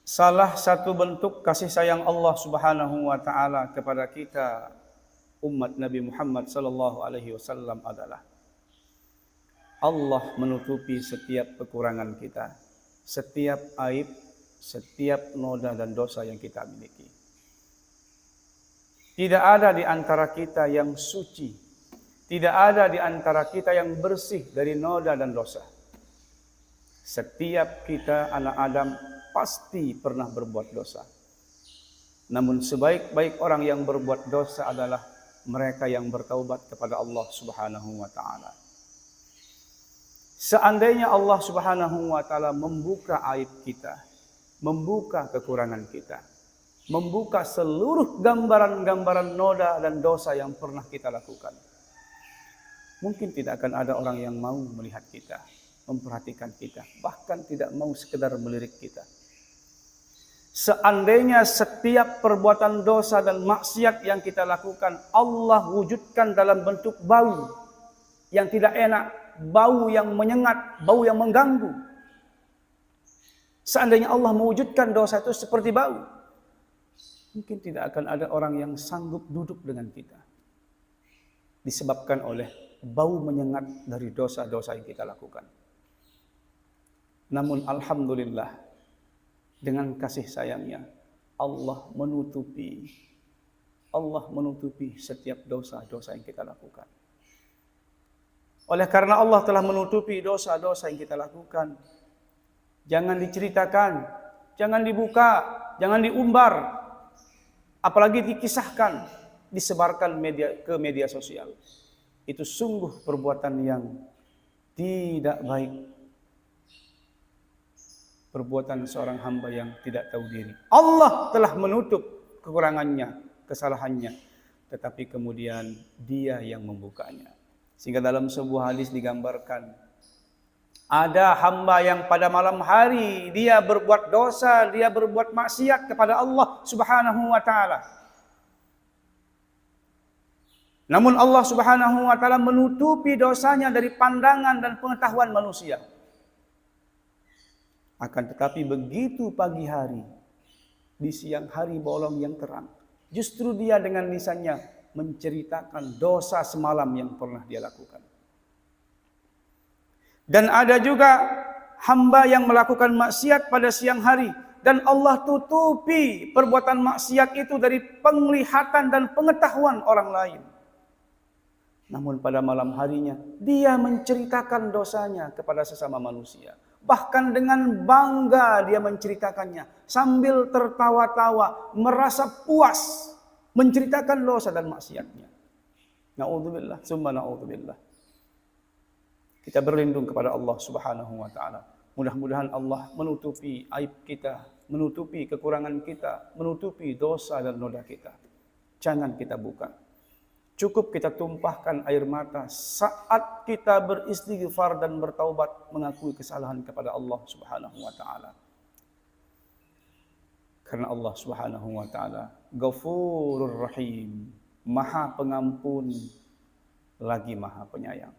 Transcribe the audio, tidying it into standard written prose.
Salah satu bentuk kasih sayang Allah Subhanahu wa taala kepada kita umat Nabi Muhammad sallallahu alaihi wasallam adalah Allah menutupi setiap kekurangan kita, setiap aib, setiap noda dan dosa yang kita miliki. Tidak ada di antara kita yang suci, tidak ada di antara kita yang bersih dari noda dan dosa. Setiap kita anak Adam pasti pernah berbuat dosa. Namun sebaik-baik orang yang berbuat dosa adalah mereka yang bertaubat kepada Allah Subhanahu wa taala. Seandainya Allah Subhanahu wa taala membuka aib kita, membuka kekurangan kita, membuka seluruh gambaran-gambaran noda dan dosa yang pernah kita lakukan, mungkin tidak akan ada orang yang mau melihat kita, memperhatikan kita, bahkan tidak mau sekedar melirik kita. Seandainya setiap perbuatan dosa dan maksiat yang kita lakukan Allah wujudkan dalam bentuk bau yang tidak enak, bau yang menyengat, bau yang mengganggu. Seandainya Allah mewujudkan dosa itu seperti bau, mungkin tidak akan ada orang yang sanggup duduk dengan kita. Disebabkan oleh bau menyengat dari dosa-dosa yang kita lakukan. Namun alhamdulillah, dengan kasih sayangnya Allah menutupi setiap dosa-dosa yang kita lakukan. Oleh karena Allah telah menutupi dosa-dosa yang kita lakukan, jangan diceritakan, jangan dibuka, jangan diumbar, apalagi dikisahkan, disebarkan ke media sosial. Itu sungguh perbuatan yang tidak baik. Perbuatan seorang hamba yang tidak tahu diri. Allah telah menutup kekurangannya, kesalahannya, tetapi kemudian dia yang membukanya. Sehingga dalam sebuah hadis digambarkan, ada hamba yang pada malam hari dia berbuat dosa, dia berbuat maksiat kepada Allah Subhanahu wa taala. Namun Allah Subhanahu wa taala menutupi dosanya dari pandangan dan pengetahuan manusia. Akan tetapi begitu pagi hari, di siang hari bolong yang terang, justru dia dengan lisannya menceritakan dosa semalam yang pernah dia lakukan. Dan ada juga hamba yang melakukan maksiat pada siang hari, dan Allah tutupi perbuatan maksiat itu dari penglihatan dan pengetahuan orang lain. Namun pada malam harinya, dia menceritakan dosanya kepada sesama manusia. Bahkan dengan bangga dia menceritakannya, sambil tertawa-tawa, merasa puas menceritakan dosa dan maksiatnya. Na'udzubillah, summa na'udzubillah. Kita berlindung kepada Allah Subhanahu wa taala. Mudah-mudahan Allah menutupi aib kita, menutupi kekurangan kita, menutupi dosa dan noda kita. Jangan kita buka. Cukup kita tumpahkan air mata saat kita beristighfar dan bertaubat, mengakui kesalahan kepada Allah Subhanahu wa taala. Karena Allah Subhanahu wa taala Ghafurur Rahim, Maha Pengampun lagi Maha Penyayang.